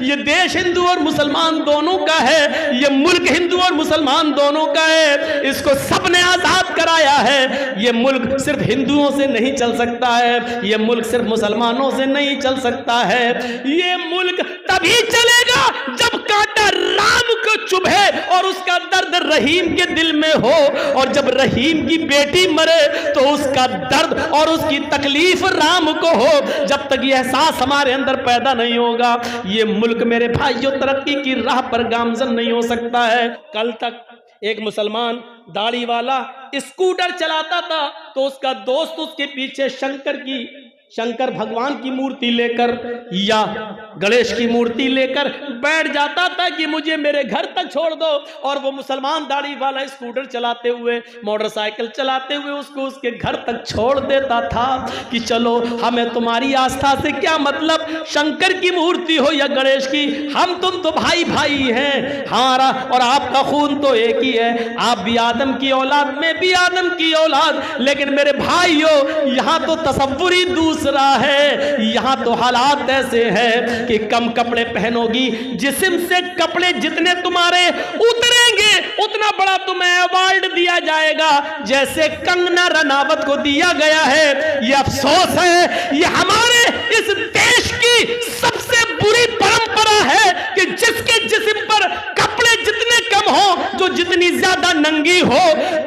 ये देश हिंदू और मुसलमान दोनों का है, ये मुल्क हिंदू और मुसलमान दोनों का है। इसको सबने आजाद कराया है। ये मुल्क सिर्फ हिंदुओं से नहीं चल सकता है, ये मुल्क सिर्फ मुसलमानों से नहीं चल सकता है। ये मुल्क तभी चलेगा जब कांटा राम को चुभे और उसका दर्द रहीम के दिल में हो, और जब रहीम की बेटी मरे तो उसका दर्द और उसकी तकलीफ राम को हो। जब तक यह एहसास हमारे अंदर पैदा नहीं होगा, ये मुल्क मेरे भाइयों तरक्की की राह पर गामजन नहीं हो सकता है। कल तक एक मुसलमान दाढ़ी वाला स्कूटर चलाता था तो उसका दोस्त उसके पीछे शंकर भगवान की मूर्ति लेकर या गणेश की मूर्ति लेकर बैठ जाता था कि मुझे मेरे घर तक छोड़ दो, और वो मुसलमान दाढ़ी वाला स्कूटर चलाते हुए, मोटरसाइकिल चलाते हुए उसको उसके घर तक छोड़ देता था कि चलो, हमें तुम्हारी आस्था से क्या मतलब, शंकर की मूर्ति हो या गणेश की, हम तुम तो भाई भाई हैं, हमारा और आपका खून तो एक ही है, आप भी आदम की औलाद, मैं भी आदम की औलाद। लेकिन मेरे भाइयों, यहाँ तो तसव्वुर ही दूसरा है। यहाँ तो हालात ऐसे हैं कि कम कपड़े पहनोगी, जिस्म से कपड़े जितने तुम्हारे उतरेंगे उतना बड़ा तुम्हें अवार्ड दिया जाएगा, जैसे कंगना रनावत को दिया गया है। ये अफसोस है, ये हमारे इस देश की सबसे बुरी परंपरा है कि जिसके जिस्म पर कपड़े जितने कम हो, जो जितनी ज्यादा नंगी हो,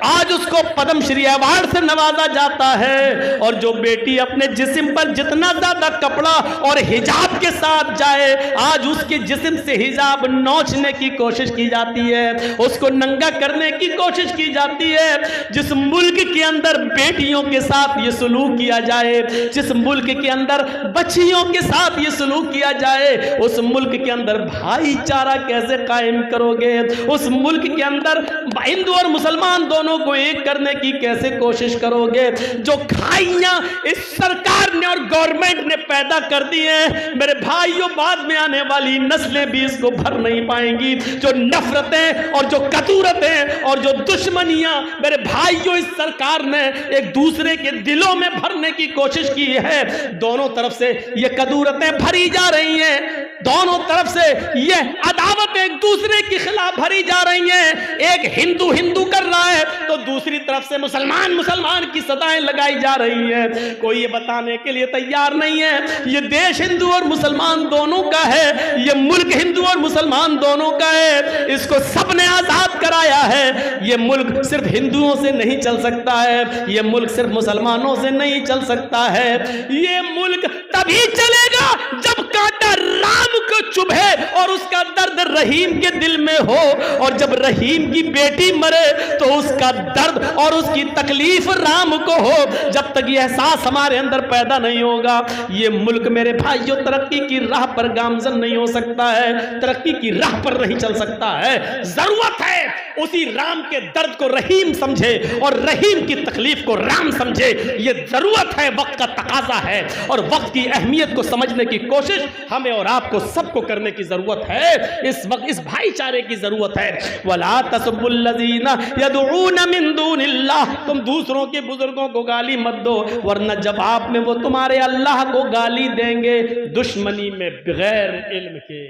आज उसको पद्मश्री अवार्ड से नवाजा जाता है। और जो बेटी अपने जिस्म पर जितना ज्यादा कपड़ा और हिजाब के साथ जाए, आज उसके जिस्म से हिजाब नोचने की कोशिश की जाती है, उसको नंगा करने की कोशिश की जाती है। जिस मुल्क के अंदर बेटियों के साथ ये सलूक किया जाए, जिस मुल्क के अंदर बच्चियों के साथ ये सलूक किया जाए, उस मुल्क के अंदर भाईचारा कैसे कायम करोगे? उस मुल्क के अंदर हिंदू और मुसलमान दोनों को एक करने की कैसे कोशिश करोगे? जो खाइयां इस सरकार ने और गवर्नमेंट ने पैदा कर दी हैं, मेरे भाइयों, बाद में आने वाली नस्लें भी इसको भर नहीं पाएंगी। जो नफरतें और जो कतूरतें और जो दुश्मनियां मेरे भाइयों इस सरकार ने एक दूसरे के दिलों में भरने की कोशिश की है, दोनों तरफ से ये कदूरतें भरी जा रही हैं, दोनों तरफ से ये अदावत एक दूसरे के खिलाफ भरी जा रही हैं। एक हिंदू हिंदू कर रहा है तो दूसरी तरफ से मुसलमान मुसलमान की सदाएं लगाई जा रही है। कोई ये बताने के लिए तैयार नहीं है ये देश हिंदू और मुसलमान दोनों का है, ये मुल्क हिंदू और मुसलमान दोनों का है। इसको सबने आजाद कराया है। ये मुल्क सिर्फ हिंदुओं से नहीं चल सकता है, ये मुल्क सिर्फ मुसलमानों से नहीं चल सकता है। ये मुल्क तभी चलेगा जब कांटा राम को चुभे और उसका दर्द रहीम के दिल में हो, और जब रहीम की बेटी मरे तो उसका दर्द और उसकी तकलीफ राम को हो। जब तक यह एहसास हमारे अंदर पैदा नहीं होगा, ये मुल्क मेरे भाइयों तरक्की की राह पर गामजन नहीं हो सकता है, तरक्की की राह पर नहीं चल सकता है। जरूरत है उसी राम के दर्द को रहीम समझे और रहीम की तकलीफ को राम समझे। ये जरूरत है, वक्त का तकाजा है, और वक्त की अहमियत को समझने की कोशिश हमें और आपको सबको करने की जरूरत है। इस वक्त इस भाईचारे की जरूरत है। वला तसब्बुल्लज़ीना यदऊना मिन दूनिल्लाह, तुम दूसरों के बुजुर्गों को गाली मत दो, वरना जवाब में वो तुम्हारे अल्लाह को गाली देंगे दुश्मनी में बगैर इल्म के।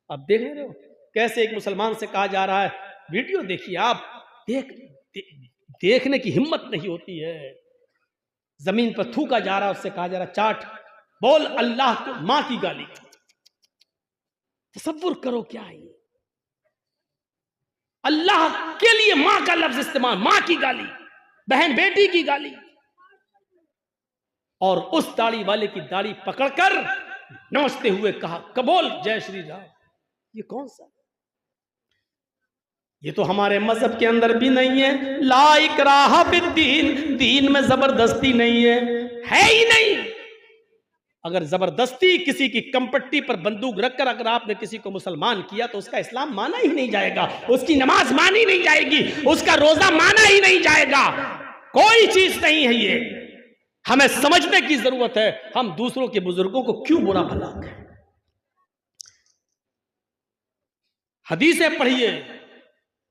अब देख रहे हो कैसे एक मुसलमान से कहा जा रहा है, वीडियो देखिए आप, देखने की हिम्मत नहीं होती है। जमीन पर थूका जा रहा है, उससे कहा जा रहा चाट, बोल अल्लाह को मां की गाली। तसव्वुर करो क्या है, अल्लाह के लिए मां का लफ्ज इस्तेमाल, मां की गाली, बहन बेटी की गाली, और उस दाढ़ी वाले की दाढ़ी पकड़कर नोचते हुए कहा कबोल जय श्री राम। ये कौन सा? ये तो हमारे मजहब के अंदर भी नहीं है। ला इकराहा फिद्दीन, दीन में जबरदस्ती नहीं है ही नहीं। अगर जबरदस्ती किसी की कंपट्टी पर बंदूक रखकर अगर आपने किसी को मुसलमान किया तो उसका इस्लाम माना ही नहीं जाएगा, उसकी नमाज मानी नहीं जाएगी, उसका रोजा माना ही नहीं जाएगा। कोई चीज नहीं है ये। हमें समझने की जरूरत है हम दूसरों के बुजुर्गों को क्यों बुरा भला कहें। हदीसें पढ़िए,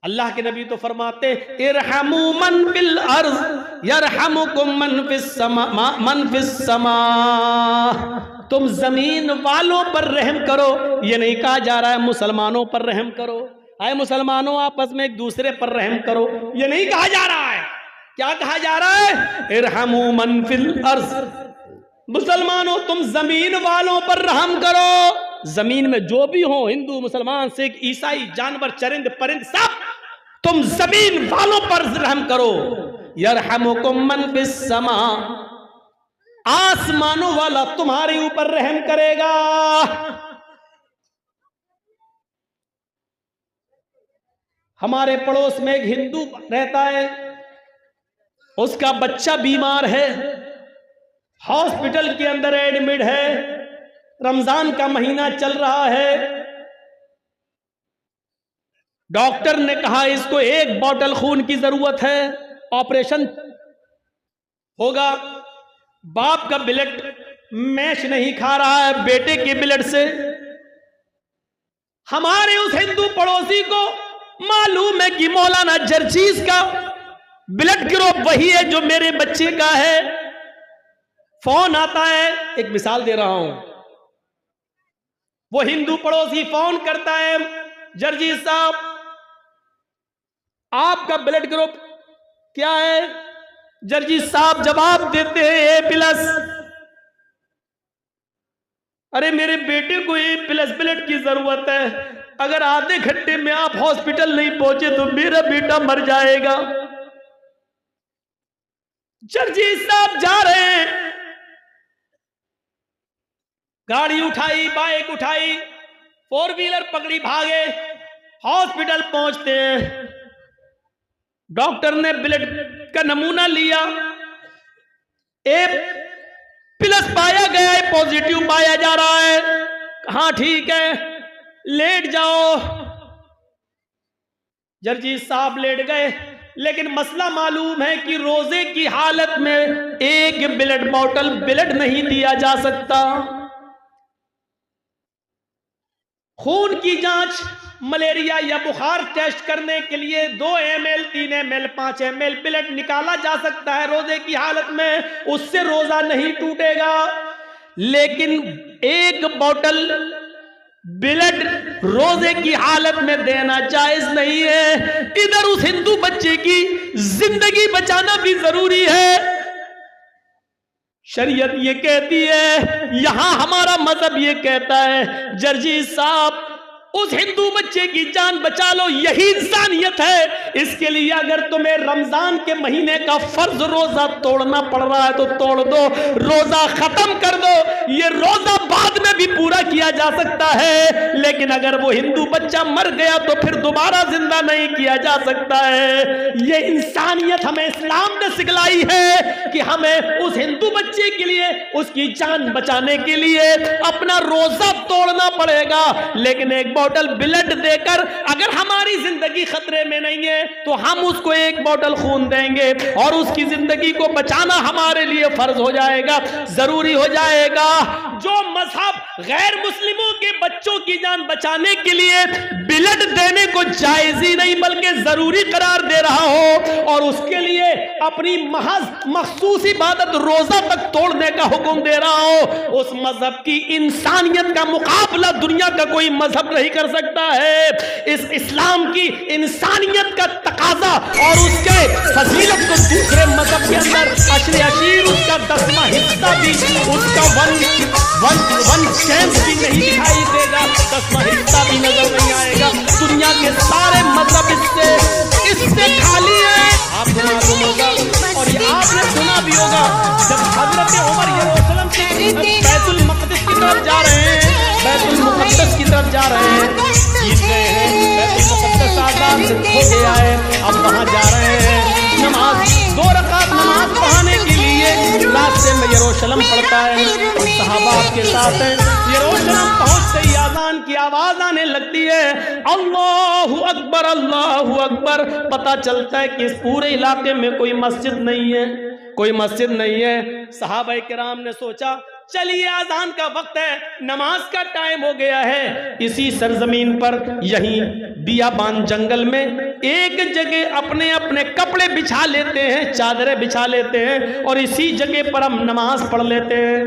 अल्लाह के नबी तो फरमाते इरहमू मन फिल अर्ज़ यरहमुकुम मन फिस समा। तुम जमीन वालों पर रहम करो, ये नहीं कहा जा रहा है मुसलमानों पर रहम करो, आए मुसलमानों आपस में एक दूसरे पर रहम करो, ये नहीं कहा जा रहा है। क्या कहा जा रहा है? इरहमू मन फिल अर्ज़, मुसलमानों तुम जमीन वालों पर रहम करो। जमीन में जो भी हो, हिंदू मुसलमान सिख ईसाई जानवर चरिंद परिंद सब, तुम जमीन वालों पर रहम करो। यरहमुकुम मन फिस समा, आसमानों वाला तुम्हारे ऊपर रहम करेगा। हमारे पड़ोस में एक हिंदू रहता है, उसका बच्चा बीमार है, हॉस्पिटल के अंदर एडमिट है, रमजान का महीना चल रहा है। डॉक्टर ने कहा इसको 1 बॉटल खून की जरूरत है, ऑपरेशन होगा। बाप का ब्लड मैच नहीं खा रहा है बेटे के ब्लड से। हमारे उस हिंदू पड़ोसी को मालूम है कि मौलाना जर्जीज का ब्लड ग्रुप वही है जो मेरे बच्चे का है। फोन आता है, एक मिसाल दे रहा हूं, वो हिंदू पड़ोसी फोन करता है, जर्जीज साहब आपका ब्लड ग्रुप क्या है? जर्जीज साहब जवाब देते हैं A+। अरे मेरे बेटे को A+ ब्लड की जरूरत है, अगर आधे घंटे में आप हॉस्पिटल नहीं पहुंचे तो मेरा बेटा मर जाएगा। जर्जीज साहब जा रहे हैं, गाड़ी उठाई, बाइक उठाई, 4 व्हीलर पकड़ी, भागे, हॉस्पिटल पहुंचते हैं। डॉक्टर ने ब्लड का नमूना लिया, A+ पाया गया है, पॉजिटिव पाया जा रहा है। हाँ ठीक है, लेट जाओ। जर्जीज साहब लेट गए, लेकिन मसला मालूम है कि रोजे की हालत में 1 ब्लड बॉटल ब्लड नहीं दिया जा सकता। खून की जांच मलेरिया या बुखार टेस्ट करने के लिए 2 ml 3 ml 5 ml ब्लड निकाला जा सकता है रोजे की हालत में, उससे रोजा नहीं टूटेगा। लेकिन 1 बॉटल ब्लड रोजे की हालत में देना जायज नहीं है। इधर उस हिंदू बच्चे की जिंदगी बचाना भी जरूरी है। शरीयत ये कहती है, यहां हमारा मजहब ये कहता है, जर्जीज साहब उस हिंदू बच्चे की जान बचा लो, यही इंसानियत है। इसके लिए अगर तुम्हें रमजान के महीने का फर्ज रोजा तोड़ना पड़ रहा है तो तोड़ दो, रोजा खत्म कर दो। ये रोजा बाद में भी पूरा किया जा सकता है, लेकिन अगर वो हिंदू बच्चा मर गया तो फिर दोबारा जिंदा नहीं किया जा सकता है। ये इंसानियत हमें इस्लाम ने सिखलाई है कि हमें उस हिंदू बच्चे के लिए, उसकी जान बचाने के लिए अपना रोजा तोड़ना पड़ेगा। लेकिन 1 बॉटल ब्लड देकर अगर हमारी जिंदगी खतरे में नहीं है तो हम उसको 1 बॉटल खून देंगे और उसकी जिंदगी को बचाना हमारे लिए फर्ज हो जाएगा, जरूरी हो जाएगा। जो मजहब गैर मुस्लिमों के बच्चों की जान बचाने के लिए ब्लड देने को जायज ही नहीं बल्कि जरूरी करार दे रहा हो और उसके लिए अपनी महज मखसूस इबादत रोजा तक तोड़ने का हुक्म दे रहा हो, उस मजहब की इंसानियत का मुकाबला दुनिया का कोई मजहब नहीं कर सकता है। इस इस्लाम की इंसानियत का तकाजा और उसके फजीलत को दूसरे मजहब के अंदर अशरे अशीर उसका 10वां हिस्सा भी, उसका वन चैंस भी नहीं दिखाई देगा, 10वां हिस्सा भी नजर नहीं आएगा। दुनिया के सारे मजहब इससे खाली है। आपको मालूम होगा और ये आपने सुना भी होगा, जब हजरत उमर यरूशलेम से बैतुल मक़दिस की तरफ जा रहे हैं, बैतुल मुक़द्दस की तरफ जा रहे हैं, जीत गए हैं, बैतुल मुक़द्दस आजाद हो गया है, अब वहां जा रहे हैं, नमाज 2 रकात नमाज पढ़ाने के लिए रास्ते में यरूशलेम पड़ता है और सहाबा के साथ हैं। यरूशलेम पहुंचते ही आज़ान की आवाज आने लगती है, अल्लाहु अकबर अल्लाहु अकबर। पता चलता है कि इस पूरे इलाके में कोई मस्जिद नहीं है, कोई मस्जिद नहीं है। सहाबा किराम ने सोचा चलिए आज़ान का वक्त है, नमाज का टाइम हो गया है। इसी सरजमीन पर यहीं बियाबान जंगल में एक जगह अपने अपने कपड़े बिछा लेते हैं, चादरें बिछा लेते हैं और इसी जगह पर हम नमाज पढ़ लेते हैं।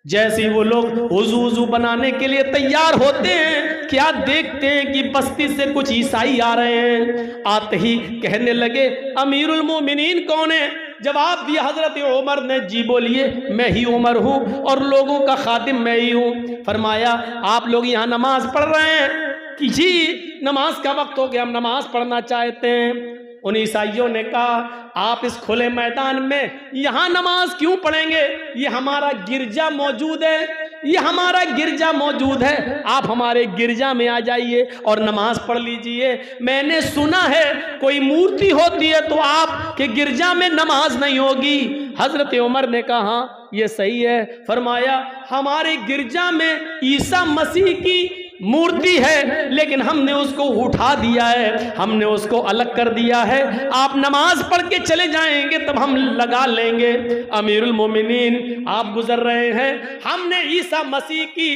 जैसे ही वो लोग वुजू बनाने के लिए तैयार होते हैं, क्या देखते हैं कि बस्ती से कुछ ईसाई आ रहे हैं। आते ही कहने लगे अमीरुल मोमिनीन कौन है? जवाब दिया हजरत उमर ने, जी बोलिए, मैं ही उमर हूँ और लोगों का खातिम मैं ही हूँ। फरमाया आप लोग यहाँ नमाज पढ़ रहे हैं कि जी नमाज का वक्त हो गया, हम नमाज पढ़ना चाहते हैं। उन ईसाइयों ने कहा आप इस खुले मैदान में यहाँ नमाज क्यों पढ़ेंगे? ये हमारा गिरजा मौजूद है, ये हमारा गिरजा मौजूद है, आप हमारे गिरजा में आ जाइए और नमाज पढ़ लीजिए। मैंने सुना है कोई मूर्ति होती है तो आपके गिरजा में नमाज नहीं होगी। हजरत उमर ने कहा हाँ ये सही है। फरमाया हमारे गिरजा में ईसा मसीह की मूर्ति है, लेकिन हमने उसको उठा दिया है, हमने उसको अलग कर दिया है। आप नमाज पढ़ के चले जाएंगे तब हम लगा लेंगे। अमीरुल मोमिनीन आप गुजर रहे हैं, हमने ईसा मसीह की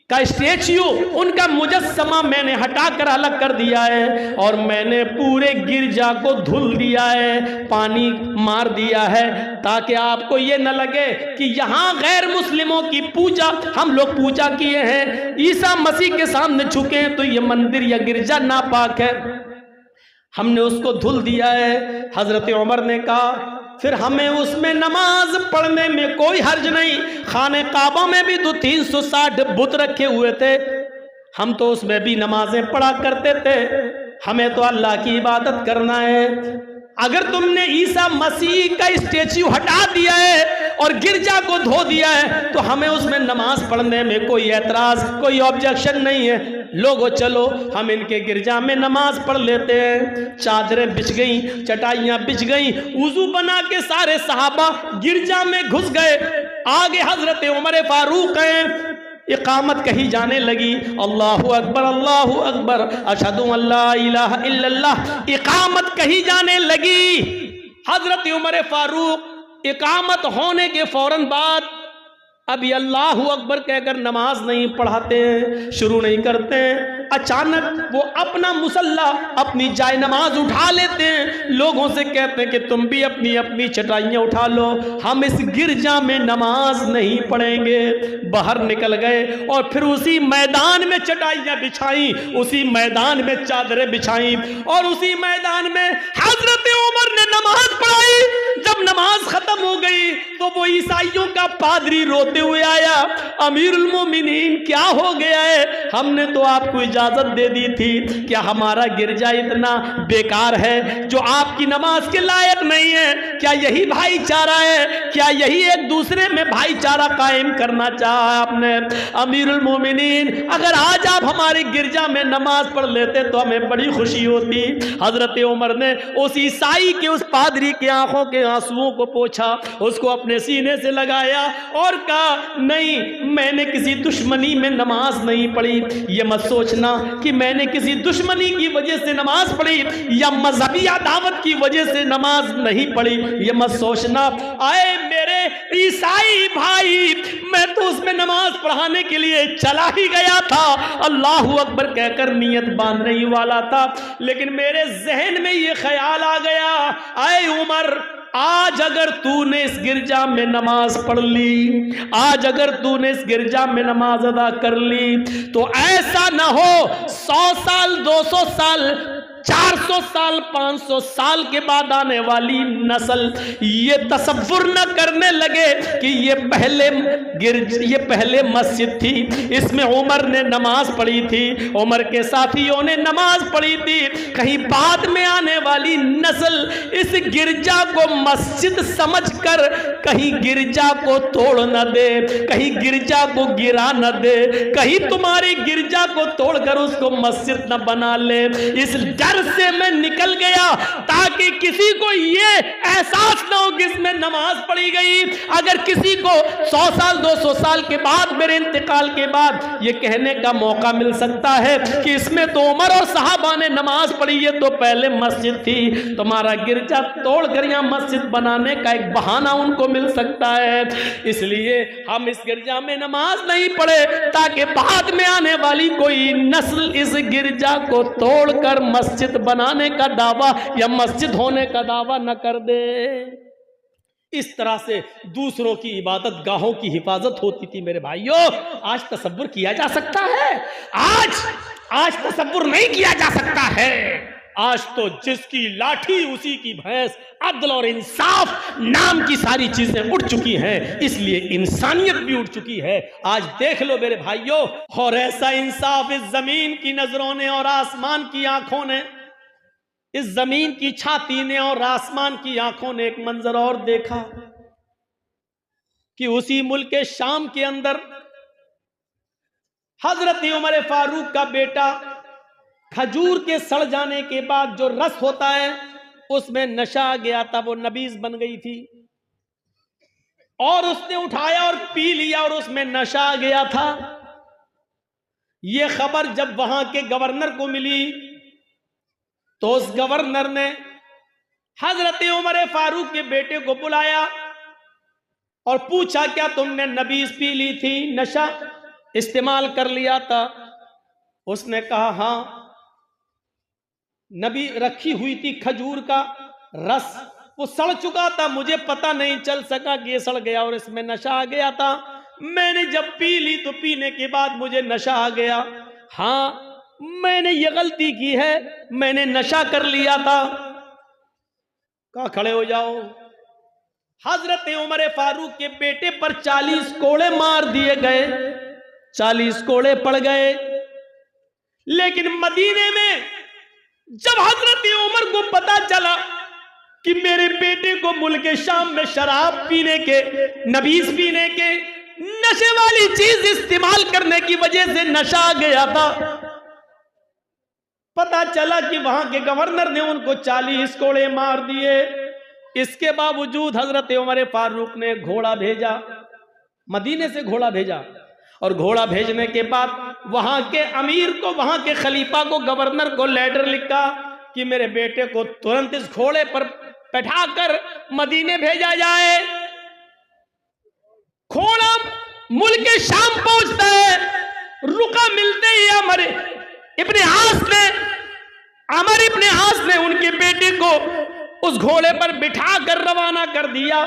का स्टेच्यू, उनका मुजस्समा मैंने हटाकर अलग कर दिया है और मैंने पूरे गिरजा को धुल दिया है, पानी मार दिया है, ताकि आपको ये न लगे कि यहाँ गैर मुस्लिमों की पूजा हम लोग पूजा किए हैं, ईसा मसीह के सामने झुके हैं तो ये मंदिर या गिरजा नापाक है। हमने उसको धुल दिया है। हजरत उमर ने कहा फिर हमें उसमें नमाज पढ़ने में कोई हर्ज नहीं। खाने काबा में भी 360 बुत रखे हुए थे, हम तो उसमें भी नमाजें पढ़ा करते थे। हमें तो अल्लाह की इबादत करना है। अगर तुमने ईसा मसीह का स्टेच्यू हटा दिया है और गिरजा को धो दिया है तो हमें उसमें नमाज पढ़ने में कोई एतराज, कोई ऑब्जेक्शन नहीं है। लोगो चलो हम इनके गिरजा में नमाज पढ़ लेते हैं। चादरें बिछ गई, चटाइयां बिछ गई, वुजू बना के सारे सहाबा गिरजा में घुस गए। आगे हजरत उमर फारूक हैं, इकामत कही जाने लगी, अल्लाहु अकबर अशहदु अल्ला इलाहा इल्लल्लाह, इकामत कही जाने लगी। हजरत उमर फारूक इकामत होने के फौरन बाद अभी अल्लाहु अकबर कहकर नमाज नहीं पढ़ाते हैं, शुरू नहीं करते हैं। अचानक वो अपना मुसल्ला, अपनी जाय नमाज उठा लेते हैं, लोगों से कहते हैं कि तुम भी अपनी अपनी चटाइयाँ उठा लो, हम इस गिरजा में नमाज नहीं पढ़ेंगे। बाहर निकल गए और फिर उसी मैदान में चटाइयाँ बिछाई, उसी मैदान में चादरें बिछाई और उसी मैदान में हजरत उमर ने नमाज पढ़ाई। जब नमाज खत्म हो गई तो वो ईसाइयों का पादरी रोते हुए आया, अमीरुल मोमिनीन क्या हो गया है? हमने तो आपको इजाजत दे दी थी, क्या हमारा गिरजा इतना बेकार है जो आपकी नमाज के लायक नहीं है? क्या यही भाईचारा है? क्या यही एक दूसरे में भाईचारा कायम करना चाहा आपने? अमीरुल मोमिनीन अगर आज आप हमारे गिरजा में नमाज पढ़ लेते तो हमें बड़ी खुशी होती। हजरत उमर ने उस ईसाई के, उस पादरी के आंखों के आंसुओं को पोंछा, उसको अपने सीने से लगाया और कहा नहीं, मैंने किसी दुश्मनी में नमाज नहीं पढ़ी। ये मत सोचना कि मैंने किसी दुश्मनी की वजह से नमाज पढ़ी या मजहबी दावत की वजह से नमाज नहीं पढ़ी, ये मत सोचना। आए मेरे ईसाई भाई, मैं तो उसमें नमाज पढ़ाने के लिए चला ही गया था, अल्लाहु अकबर कहकर नियत बांधने ही वाला था, लेकिन मेरे जहन में ये ख्याल आ गया, आए उमर, आज अगर तूने इस गिरजा में नमाज पढ़ ली, आज अगर तूने इस गिरजा में नमाज अदा कर ली तो ऐसा ना हो 100 साल, 200 साल, 400 साल, 500 साल के बाद आने वाली नस्ल ये तसव्वुर न करने लगे कि ये पहले मस्जिद थी, इसमें उमर ने नमाज पढ़ी थी, उमर के साथियों ने नमाज पढ़ी थी। कहीं बाद में आने वाली नस्ल इस गिरजा को मस्जिद समझकर कहीं गिरजा को तोड़ न दे, कहीं गिरजा को गिरा न दे, कहीं तुम्हारे गिरजा को तोड़कर उसको मस्जिद न बना ले। इस डर से मैं निकल गया ताकि किसी को ये एहसास ना हो कि इसमें नमाज पढ़ी गई। अगर किसी को 100 साल, 200 साल के बाद, मेरे इंतकाल के बाद ये कहने का मौका मिल सकता है कि इसमें तो उमर और सहाबा ने नमाज पढ़ी, ये तो पहले मस्जिद थी, तुम्हारा गिरजा तोड़कर यहां मस्जिद बनाने का एक बहाना उनको मिल सकता है। इसलिए हम इस गिरजा में नमाज नहीं पढ़े ताकि बाद में आने वाली कोई नस्ल इस गिरजा को तोड़कर मस्जिद बनाने का दावा या मस्जिद होने का दावा न कर दे। इस तरह से दूसरों की इबादत गाहों की हिफाजत होती थी मेरे भाइयों। आज तसव्वुर किया जा सकता है? आज तसव्वुर नहीं किया जा सकता है। आज तो जिसकी लाठी उसी की भैंस, अदल और इंसाफ नाम की सारी चीजें उठ चुकी हैं, इसलिए इंसानियत भी उठ चुकी है। आज देख लो मेरे भाइयों, और ऐसा इंसाफ इस जमीन की नजरों ने और आसमान की आंखों ने, इस जमीन की छाती ने और आसमान की आंखों ने एक मंजर और देखा कि उसी मुल्क के शाम के अंदर हजरत उमर फारूक का बेटा खजूर के सड़ जाने के बाद जो रस होता है उसमें नशा आ गया था, वो नबीज बन गई थी, और उसने उठाया और पी लिया और उसमें नशा आ गया था। यह खबर जब वहां के गवर्नर को मिली तो उस गवर्नर ने हजरत उमर फारूक के बेटे को बुलाया और पूछा, क्या तुमने नबीज पी ली थी, नशा इस्तेमाल कर लिया था? उसने कहा, हां, नबी रखी हुई थी खजूर का रस, वो सड़ चुका था, मुझे पता नहीं चल सका कि ये सड़ गया और इसमें नशा आ गया था। मैंने जब पी ली तो पीने के बाद मुझे नशा आ गया। हाँ, मैंने ये गलती की है, मैंने नशा कर लिया था। कहा, खड़े हो जाओ। हजरत उमर फारूक के बेटे पर 40 कोड़े मार दिए गए, 40 कोड़े पड़ गए। लेकिन मदीने में जब हजरत उमर को पता चला कि मेरे बेटे को मुल्क शाम में शराब पीने के, नबीज पीने के, नशे वाली चीज इस्तेमाल करने की वजह से नशा आ गया था, पता चला कि वहां के गवर्नर ने उनको 40 कोड़े मार दिए। इसके बावजूद हजरत उमर फारूक ने घोड़ा भेजा, मदीने से घोड़ा भेजा, और घोड़ा भेजने के बाद वहां के अमीर को, वहां के खलीफा को, गवर्नर को लेटर लिखा कि मेरे बेटे को तुरंत इस घोड़े पर बैठाकर मदीने भेजा जाए। घोड़ा मुल्क शाम पहुंचता है, रुका मिलते ही अमर इब्ने आस ने उनके बेटे को उस घोड़े पर बिठा कर रवाना कर दिया।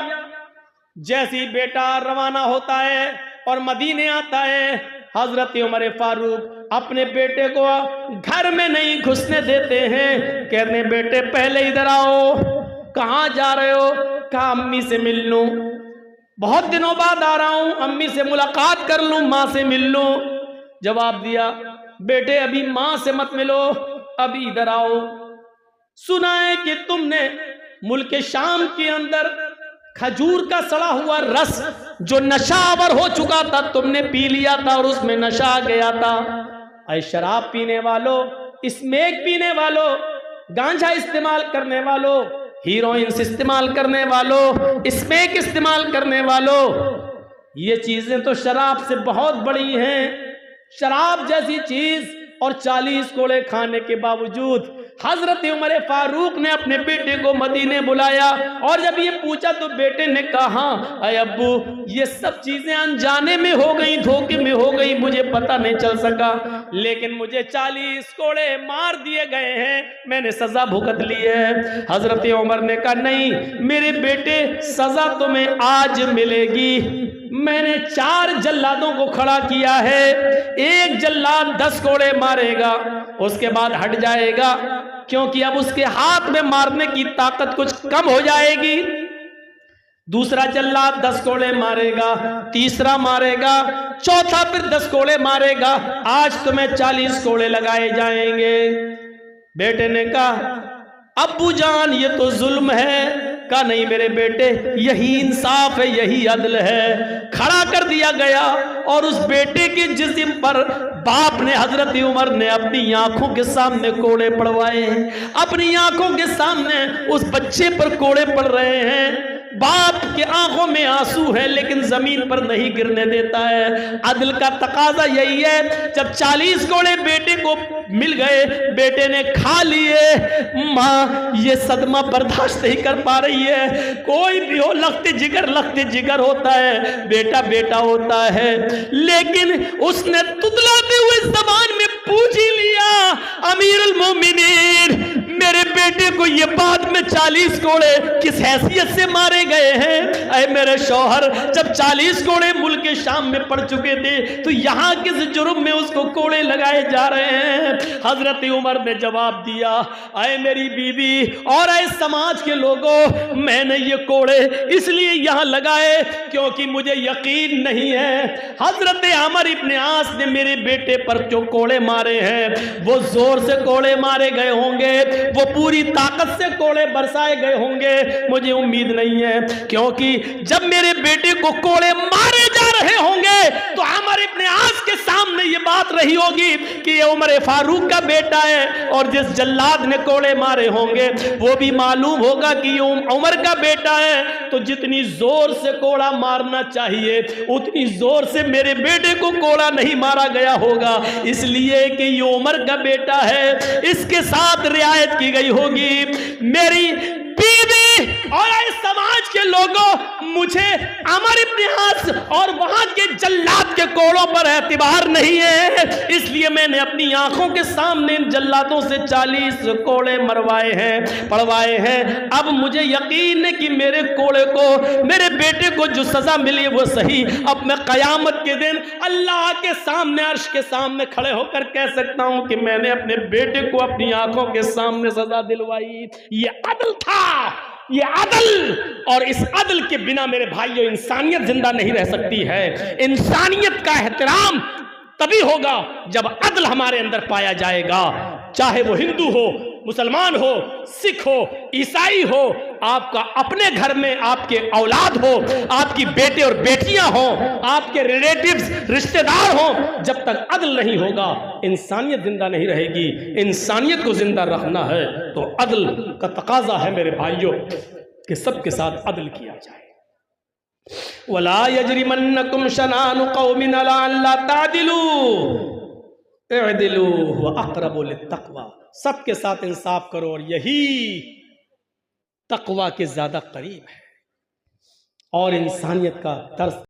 जैसे ही बेटा रवाना होता है और मदीने आता है, हजरत उमर फारूक अपने बेटे को घर में नहीं घुसने देते हैं। कहते हैं, बेटे पहले इधर आओ। कहाँ जा रहे हो? कहा, अम्मी से मिल लूं, बहुत दिनों बाद आ रहा हूं, अम्मी से मुलाकात कर लूं, माँ से मिल लूं। जवाब दिया, बेटे अभी माँ से मत मिलो, अभी इधर आओ। सुना है कि तुमने मुल्क शाम के अंदर खजूर का सड़ा हुआ रस जो नशावर हो चुका था तुमने पी लिया था और उसमें नशा आ गया था। ऐ शराब पीने वालों, स्मैक पीने वालों, गांजा इस्तेमाल करने वालों, हीरोइन इस्तेमाल करने वालों, स्मैक इस्तेमाल करने वालों, ये चीजें तो शराब से बहुत बड़ी हैं। शराब जैसी चीज और 40 कोड़े खाने के बावजूद हजरत उमर फारूक ने अपने बेटे को मदीने बुलाया, और जब ये पूछा तो बेटे ने कहा, अय अब्बू, ये सब चीजें अनजाने में हो गई, धोखे में हो गई, मुझे पता नहीं चल सका, लेकिन मुझे 40 कोड़े मार दिए गए हैं, मैंने सजा भुगत ली है। हजरत उमर ने कहा, नहीं मेरे बेटे, सजा तुम्हें आज मिलेगी। मैंने 4 जल्लादों को खड़ा किया है, एक जल्लाद 10 कोड़े मारेगा, उसके बाद हट जाएगा, क्योंकि अब उसके हाथ में मारने की ताकत कुछ कम हो जाएगी। दूसरा जल्लाद 10 कोड़े मारेगा, तीसरा मारेगा, चौथा फिर 10 कोड़े मारेगा, आज तुम्हें 40 कोड़े लगाए जाएंगे। बेटे ने कहा, अब्बू जान ये तो जुल्म है। कहा, नहीं मेरे बेटे, यही इंसाफ है, यही अदल है। खड़ा कर दिया गया और उस बेटे के जिस्म पर बाप ने, हजरत उमर ने अपनी आंखों के सामने कोड़े पड़वाए, अपनी आंखों के सामने उस बच्चे पर कोड़े पड़ रहे हैं। बाप के आंखों में आंसू है लेकिन जमीन पर नहीं गिरने देता है। अदल का तकाजा यही है। जब 40 कोड़े बेटे को मिल गए, बेटे ने खा लिए, माँ ये सदमा बर्दाश्त नहीं कर पा रही है। कोई भी हो, लखते जिगर होता है, बेटा बेटा होता है, लेकिन उसने तुतलाते हुए जबान में पूछ ही लिया, अमीरुल मोमिनीन, मेरे बेटे को ये बाद में 40 कोड़े किस हैसियत से मारे गए हैं? अरे मेरे शौहर, जब 40 कोड़े मुल्क शाम में पड़ चुके थे तो यहां किस जुर्म में उसको कोड़े लगाए जा रहे हैं? हजरत उमर ने जवाब दिया, अरे मेरी बीवी और अरे समाज के लोगों, मैंने ये कोड़े इसलिए यहां लगाए क्योंकि मुझे यकीन नहीं है हजरत अमर इब्न आस ने मेरे बेटे पर जो कोड़े मारे हैं वो जोर से कोड़े मारे गए होंगे, वो पूरी ताकत से कोड़े बरसाए गए होंगे। मुझे उम्मीद नहीं है, क्योंकि जब मेरे बेटे को कोड़े मारे जा रहे होंगे तो अमर इब्न आस के सामने ये बात रही होगी कि ये उमर फारूक का बेटा है, और जिस जल्लाद ने कोड़े मारे होंगे वो भी मालूम होगा कि ये उमर का बेटा है। तो जितनी जोर से कोड़ा मारना चाहिए उतनी जोर से मेरे बेटे को कोड़ा नहीं मारा गया होगा, इसलिए कि ये उमर का बेटा है, इसके साथ रियायत की गई होगी। मेरी बीवी और समाज के लोगों, मुझे अमर इब्न आस और वहां के जल्लाद के कोड़ों पर एतबार नहीं है, इसलिए मैंने अपनी आंखों के सामने इन जल्लादों से 40 कोड़े मरवाए हैं, पड़वाए हैं। अब मुझे यकीन है कि मेरे कोड़े को, मेरे बेटे को जो सजा मिली वो सही। अब मैं कयामत के दिन अल्लाह के सामने, अर्श के सामने खड़े होकर कह सकता हूं कि मैंने अपने बेटे को अपनी आंखों के सामने सजा दिलवाई। ये अदल था, ये अदल, और इस अदल के बिना मेरे भाइयों इंसानियत जिंदा नहीं रह सकती है। इंसानियत का एहतराम तभी होगा जब अदल हमारे अंदर पाया जाएगा, चाहे वो हिंदू हो, मुसलमान हो, सिख हो, ईसाई हो, आपका अपने घर में आपके औलाद हो, आपकी बेटे और बेटियां हो, आपके रिलेटिव्स, रिश्तेदार हो, जब तक अदल नहीं होगा इंसानियत जिंदा नहीं रहेगी। इंसानियत को जिंदा रखना है तो अदल का तकाजा है मेरे भाइयों कि सबके साथ अदल किया जाए। वला यजरिमन्नकुम शनानु कौमिन अला अल्ला तादिलू इअदिलू व अक़रबु लित्तक़वा। सबके साथ इंसाफ करो और यही तक़वा के ज्यादा करीब है और इंसानियत का दर्स